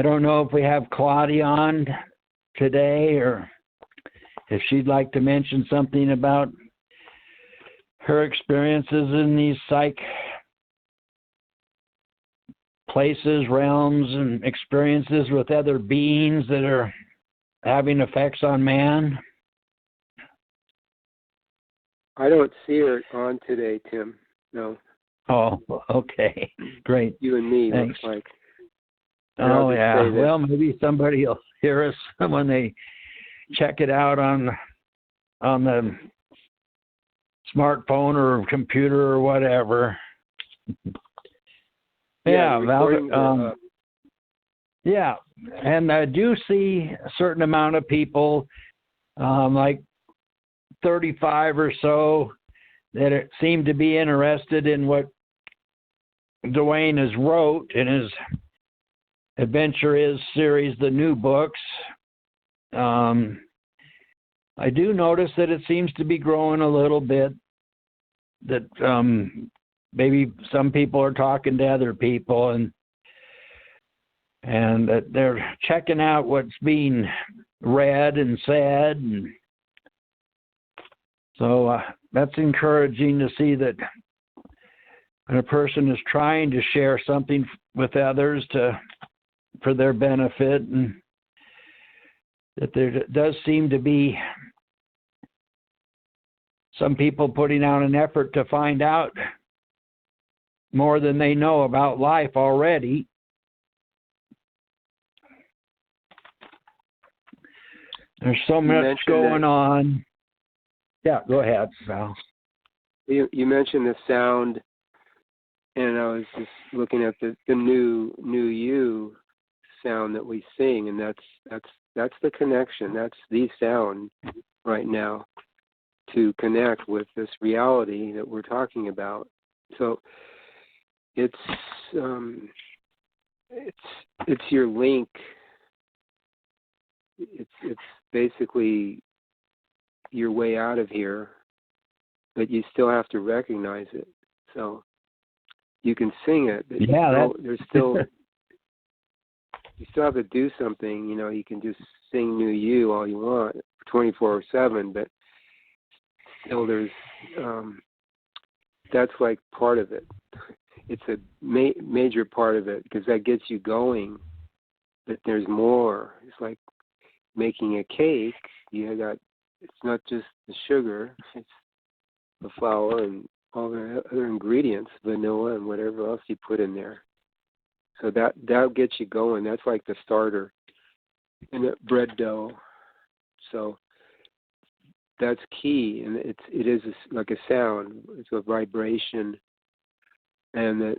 I don't know if we have Claudia on today or if she'd like to mention something about her experiences in these psych places, realms, and experiences with other beings that are having effects on man. I don't see her on today, Tim. No. Oh, okay. Great. You and me, Thanks. looks like. Oh, yeah. Well, maybe somebody will hear us when they check it out on the smartphone or computer or whatever. Yeah, yeah, and I do see a certain amount of people, like 35 or so, that seem to be interested in what Dwayne has wrote in his Adventure Is series, the new books. I do notice that it seems to be growing a little bit, that maybe some people are talking to other people and that they're checking out what's being read and said. And so that's encouraging to see that when a person is trying to share something with others for their benefit, and that there does seem to be some people putting out an effort to find out more than they know about life already. There's so much going on. Yeah, go ahead, Val. You mentioned the sound, and I was just looking at the new you sound that we sing, and that's the connection. That's the sound right now to connect with this reality that we're talking about. So it's your link. It's basically your way out of here, but you still have to recognize it. So you can sing it, but there's still you still have to do something. You know, you can just sing New You all you want 24/7, but still there's that's like part of it. It's a major part of it because that gets you going, but there's more. It's like making a cake. It's not just the sugar, it's the flour and all the other ingredients, vanilla and whatever else you put in there. So that gets you going. That's like the starter in the bread dough. So that's key, and it is like a sound. It's a vibration, and that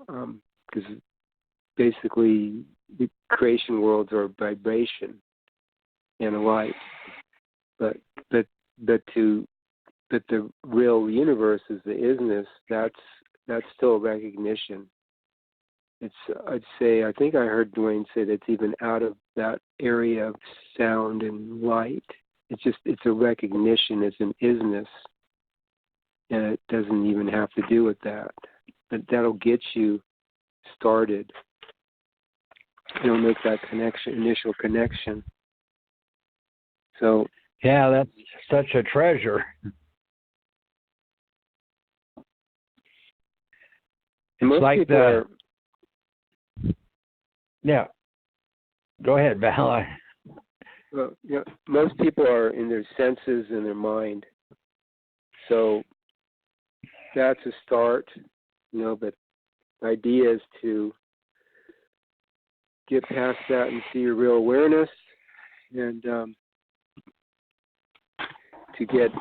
because basically the creation worlds are vibration and a light, but the real universe is the isness. That's still recognition. I think I heard Dwayne say that it's even out of that area of sound and light. It's a recognition, it's an isness, and it doesn't even have to do with that. But that'll get you started. It'll make that initial connection. So yeah, that's such a treasure. Most like people yeah. Go ahead, Val. Well, most people are in their senses and their mind. So that's a start, but the idea is to get past that and see your real awareness, and to get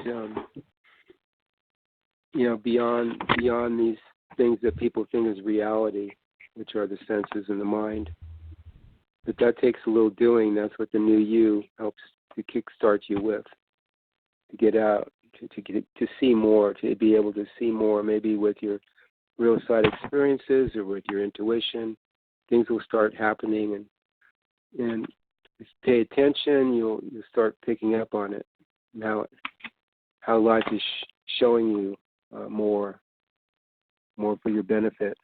beyond these things that people think is reality, which are the senses and the mind. But that takes a little doing. That's what the new you helps to kickstart you with, to get out, to see more, to be able to see more, maybe with your real side experiences or with your intuition. Things will start happening, and if you pay attention, you'll start picking up on it. How life is showing you more for your benefit.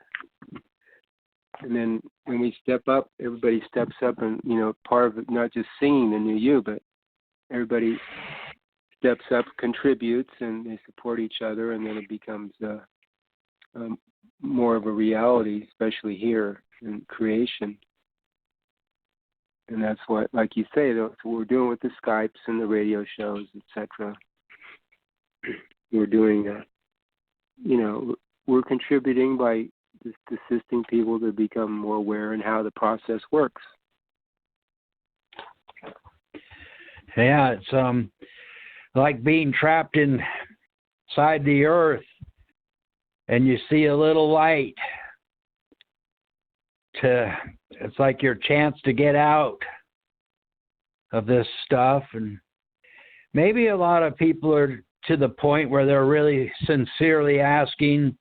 And then when we step up, everybody steps up, and part of it, not just singing the new you, but everybody steps up, contributes, and they support each other, and then it becomes more of a reality, especially here in creation. And that's what, like you say, that's what we're doing with the Skypes and the radio shows, etc. We're doing, we're contributing by just assisting people to become more aware in how the process works. Yeah, it's like being trapped inside the earth, and you see a little light. It's like your chance to get out of this stuff. And maybe a lot of people are to the point where they're really sincerely asking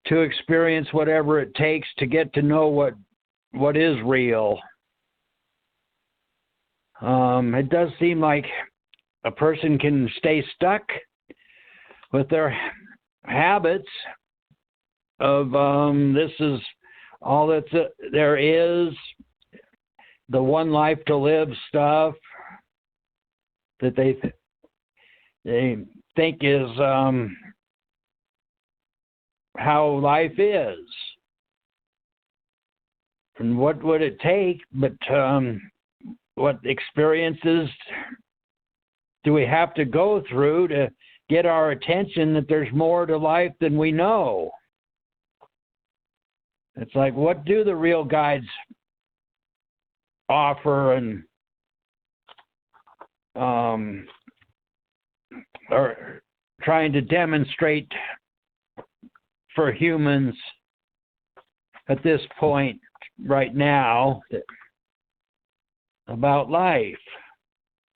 to experience whatever it takes to get to know what is real. It does seem like a person can stay stuck with their habits of this is all that there is, the one life to live stuff that they think is how life is. And what would it take? But what experiences do we have to go through to get our attention that there's more to life than we know? It's like, what do the real guides offer and are trying to demonstrate for humans at this point right now about life?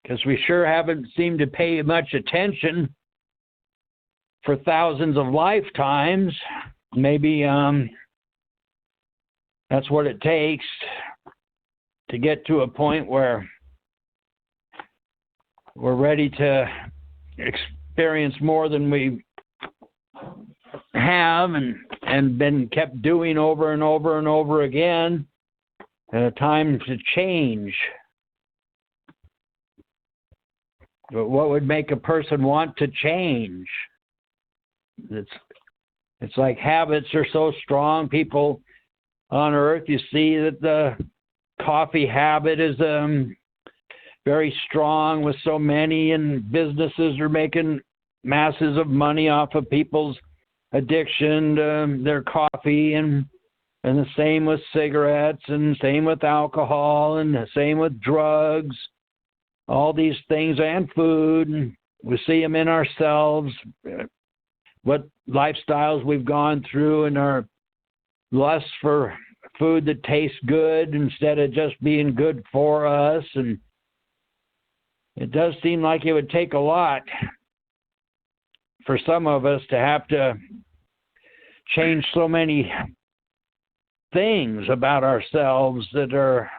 Because we sure haven't seemed to pay much attention for thousands of lifetimes. Maybe that's what it takes to get to a point where we're ready to experience more than we have and been kept doing over and over and over again. Time to change. But what would make a person want to change? It's like habits are so strong. People on Earth, you see that the coffee habit is very strong with so many, and businesses are making masses of money off of people's addiction to their coffee, and the same with cigarettes, and same with alcohol, and the same with drugs, all these things, and food. And we see them in ourselves, what lifestyles we've gone through, and our lust for food that tastes good instead of just being good for us. And it does seem like it would take a lot for some of us to have to change so many things about ourselves that are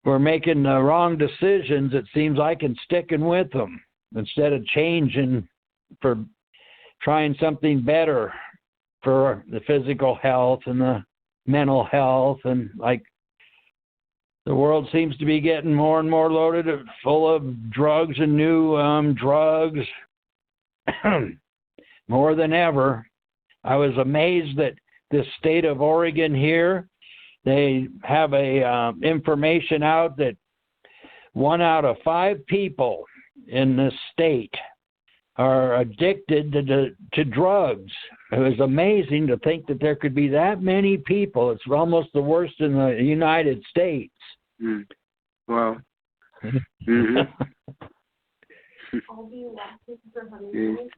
we're making the wrong decisions, it seems like, and sticking with them instead of changing for trying something better for the physical health and the mental health. And like the world seems to be getting more and more loaded, full of drugs and new drugs more than ever. I was amazed that this state of Oregon here, they have a information out that 1 out of 5 people in this state are addicted to drugs. It was amazing to think that there could be that many people. It's almost the worst in the United States. Mm. Wow. Mm-hmm. I'll be laughing for honeymoon,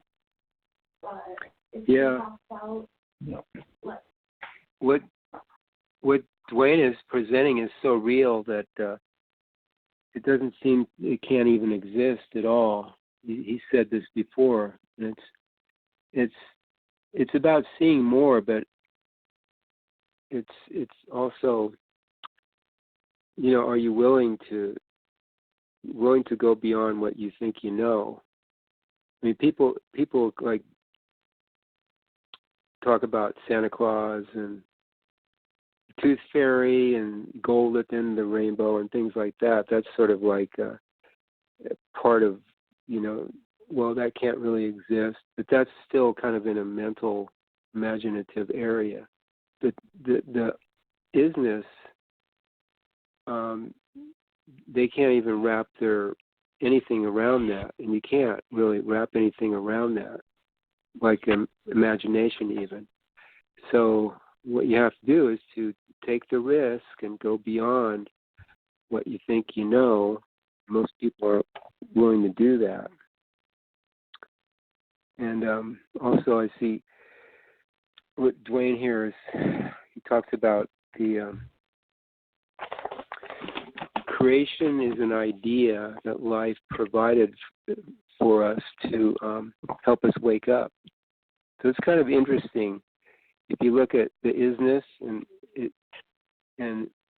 but if yeah. What Dwayne is presenting is so real that it doesn't seem it can't even exist at all. He said this before, and it's about seeing more, but it's also, are you willing to go beyond what you think you know? I mean, people like talk about Santa Claus and Tooth Fairy and gold at the end of the rainbow and things like that. That's sort of like a part of, well, that can't really exist, but that's still kind of in a mental, imaginative area. But the isness, they can't even wrap anything around that, and you can't really wrap anything around that, like imagination even. So what you have to do is to take the risk and go beyond what you think you know. Most people are willing to do that. And also I see what Dwayne here is, he talks about the creation is an idea that life provided for us to help us wake up. So it's kind of interesting. If you look at the isness, and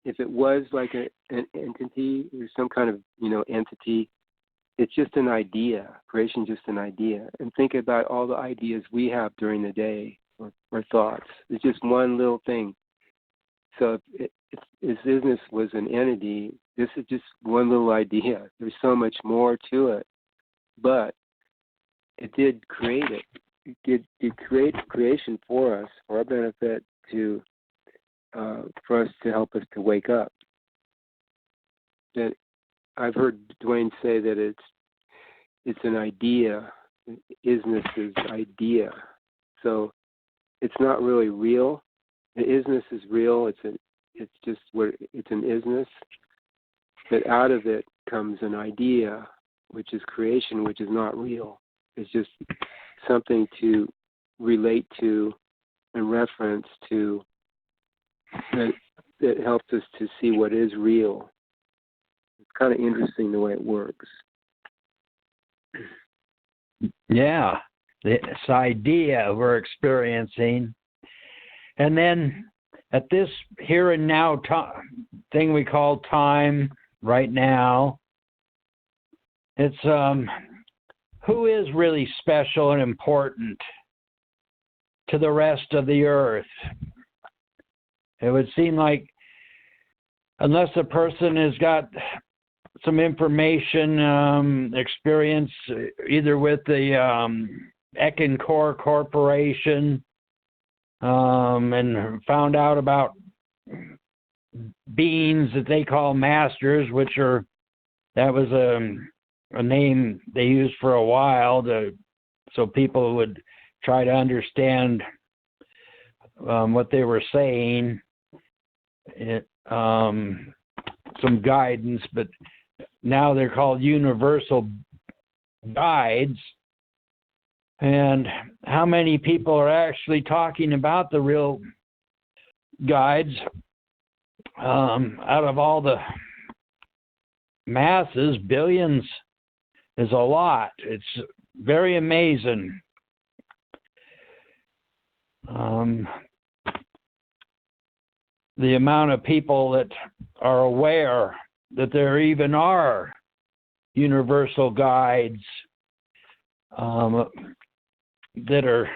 if it was like an entity or some kind of entity, it's just an idea. Creation, just an idea. And think about all the ideas we have during the day or thoughts. It's just one little thing. So if isness was an entity, this is just one little idea. There's so much more to it, but it did create it. It create creation for us, for our benefit, for us to help us to wake up. That I've heard Dwayne say that it's an idea. Isness is idea, so it's not really real. The isness is real. It's just it's an isness. But out of it comes an idea, which is creation, which is not real. It's just something to relate to and reference to that helps us to see what is real. It's kind of interesting the way it works. Yeah, this idea we're experiencing. And then at this here and now thing we call time right now, it's who is really special and important to the rest of the earth? It would seem like unless a person has got some information, experience either with the Eckankor Corporation and found out about beings that they call masters, that was a name they used for a while so people would try to understand what they were saying, some guidance, but now they're called universal guides. And how many people are actually talking about the real guides out of all the masses? Billions is a lot. It's very amazing. The amount of people that are aware that there even are universal guides that are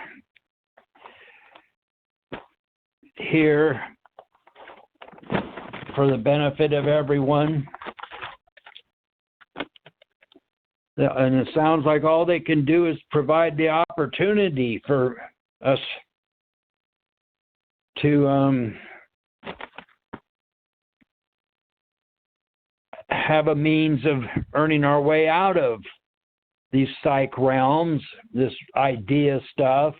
here for the benefit of everyone. And it sounds like all they can do is provide the opportunity for us to have a means of earning our way out of these psych realms, this idea stuff,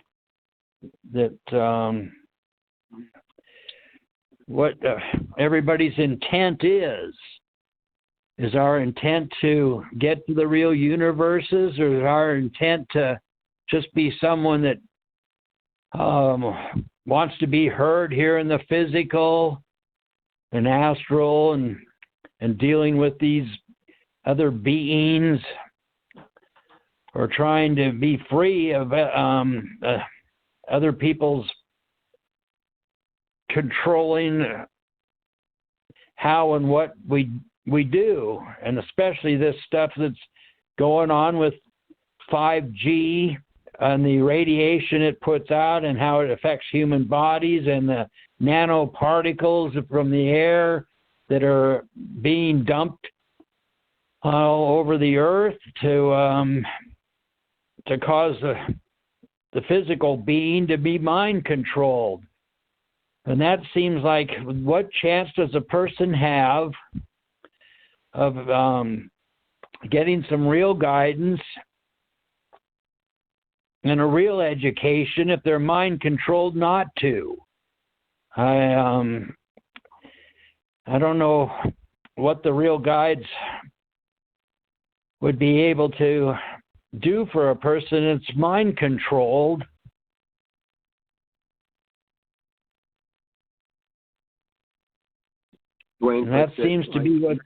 that what everybody's intent is. Is our intent to get to the real universes, or is our intent to just be someone that wants to be heard here in the physical and astral and dealing with these other beings, or trying to be free of other people's controlling how and what we do, and especially this stuff that's going on with 5G, and the radiation it puts out and how it affects human bodies and the nanoparticles from the air that are being dumped all over the earth to cause the physical being to be mind controlled. And that seems like, what chance does a person have of getting some real guidance and a real education if they're mind controlled not to? I don't know what the real guides would be able to do for a person that's mind controlled. Dwayne, And that seems to be what's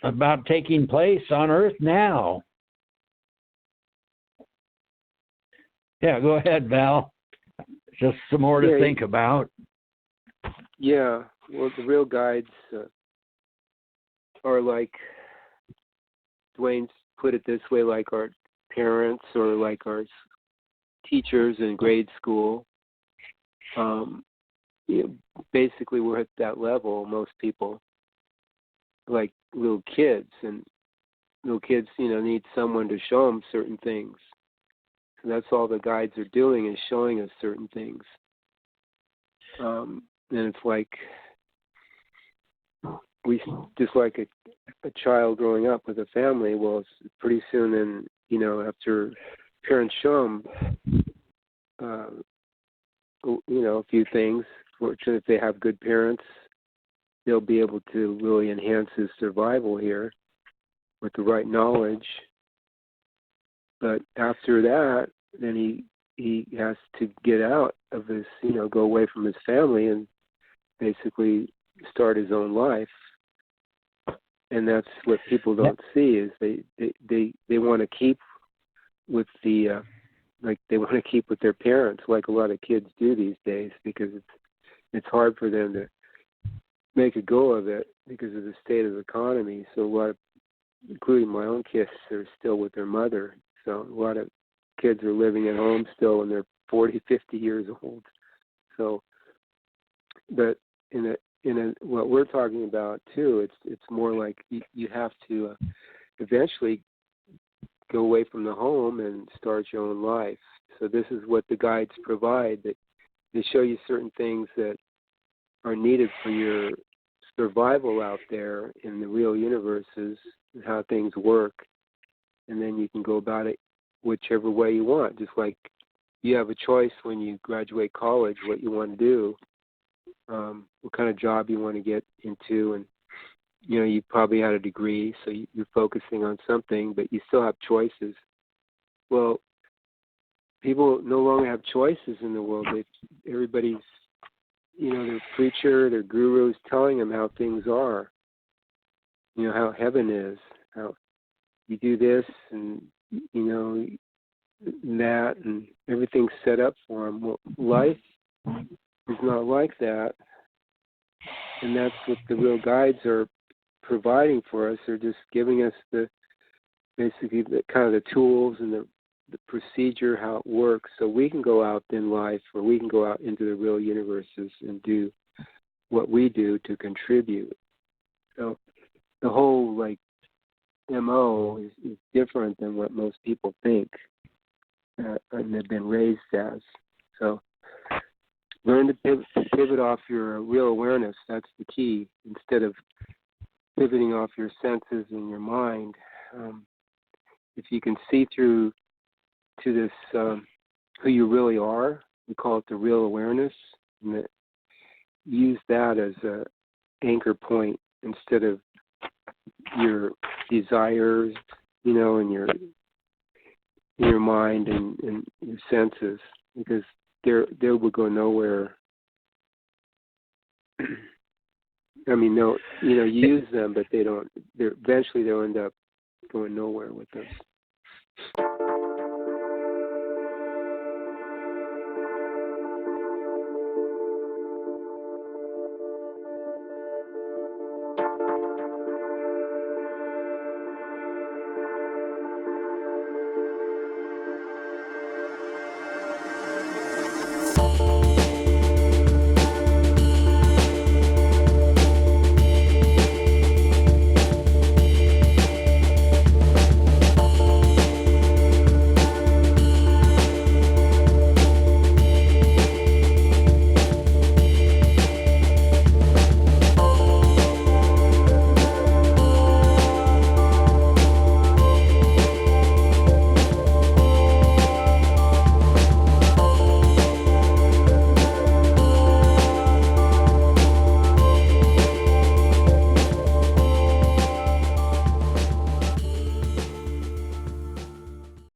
about taking place on Earth now. Yeah, go ahead, Val. Just some more to think about. Yeah, well, the real guides are like, Dwayne's put it this way, like our parents or like our teachers in grade school. Basically, we're at that level, most people, like little kids. And little kids, need someone to show them certain things. So that's all the guides are doing, is showing us certain things. And it's like, we just like a child growing up with a family. Well, it's pretty soon, then after parents show them, a few things. Fortunately, if they have good parents, they'll be able to really enhance his survival here with the right knowledge. But after that, then he has to get out of his, go away from his family and basically start his own life. And that's what people don't see, is they want to keep with the they want to keep with their parents, like a lot of kids do these days, because it's hard for them to make a go of it because of the state of the economy. So a lot of, including my own kids, are still with their mother. So a lot of kids are living at home still when they're 40, 50 years old. So, but what we're talking about too, it's more like you have to eventually go away from the home and start your own life. So this is what the guides provide, that they show you certain things that are needed for your survival out there in the real universes, and how things work. And then you can go about it whichever way you want. Just like you have a choice when you graduate college what you want to do, what kind of job you want to get into. And, you probably had a degree, so you're focusing on something, but you still have choices. Well, people no longer have choices in the world. Everybody's, their preacher, their guru is telling them how things are, how heaven is, how you do this and, that, and everything's set up for them. Well, life is not like that, and that's what the real guides are providing for us. They're just giving us basically the kind of the tools and the procedure, how it works, so we can go out in life, or we can go out into the real universes and do what we do to contribute. So the whole MO is different than what most people think and they've been raised as. So learn to pivot off your real awareness. That's the key, instead of pivoting off your senses and your mind. If you can see through to this, who you really are, we call it the real awareness, and use that as a anchor point instead of your desires, and your mind and your senses, because they will go nowhere. I mean, no, you use them, but they don't. Eventually they'll end up going nowhere with them.